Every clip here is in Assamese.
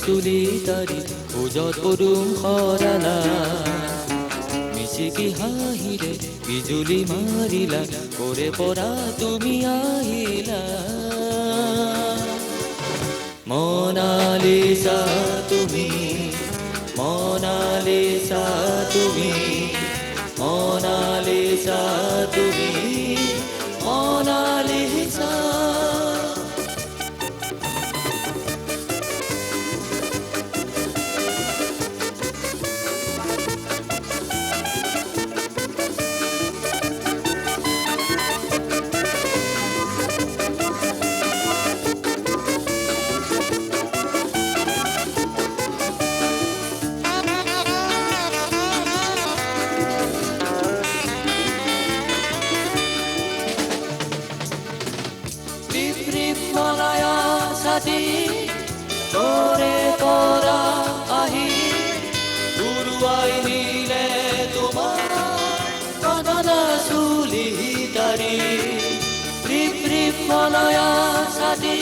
চুলি তাৰি ওজত পদুম সৰালা মিচিকি হাঁহিৰে বিজুলি মাৰিলা ক'ৰে পৰা তুমি আহিলা মনালিসা তুমি মনালিসা তুমি মনালিসা তুমি মনালিসা মনায়া সাথী তোরে পৰা আহি উৰুৱাই নিলে তোমাৰ কণনা চুলি তাৰি ৰিপ ৰিপ মনায়া সাথী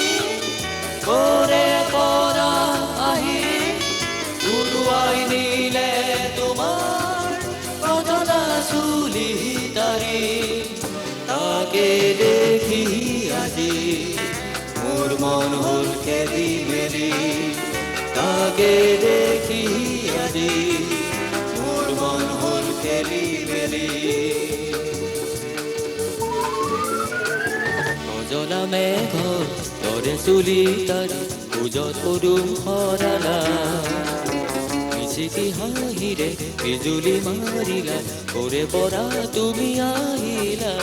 তোৰে পৰা আহি উৰুৱাই নিলে তোমাৰ কণনা চুলি তাৰি তাকে দেখি আজি মোর মন হল খেলি মেলি তাকে দেখি আজি মোর মন হল খেলি মেলি কজলা মেঘ তরে চুলি তাৰি ওজত পদুম সৰালা মিচিকি হাঁহিৰে বিজুলি মাৰিলা ক'ৰে পৰা তুমি আহিলা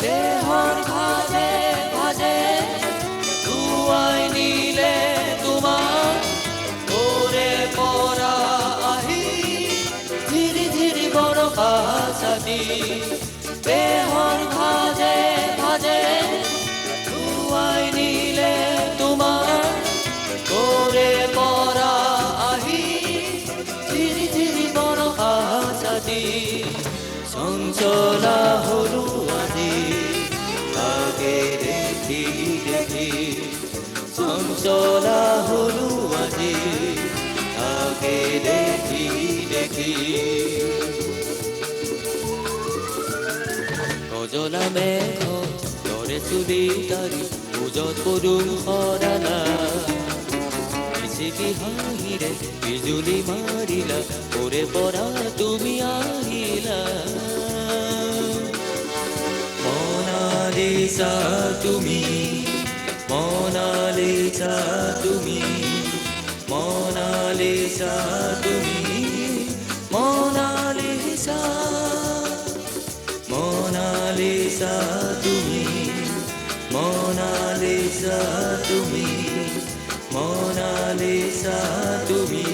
দেহৰ ভাজে ভাজে ধুৱাই নিলে তোমাৰ ক'ৰে পৰা আহি ধীৰে ধীৰে বৰষা ছাতি দেহৰ ভাজে ভাজে ধুৱাই নিলে তোমাৰ ক'ৰে পৰা আহি ধীৰে ধীৰে বৰষা ছাতি চঞ্চলা হলো আজি তাকে দেখি দেখি চঞ্চলা হলো আজি তাকে দেখি দেখি কজলা মেঘ তৰে চুলি তাৰি ওজত পদুম সৰালা মিচিকি হাঁহিৰে বিজুলি মাৰিলা ক'ৰে পৰা তুমি আহিলা মনালিসা তুমি মনালিসা তুমি মনালিসা তুমি মনালিসা মনালিসা তুমি মনালিসা তুমি মনালিসা তুমি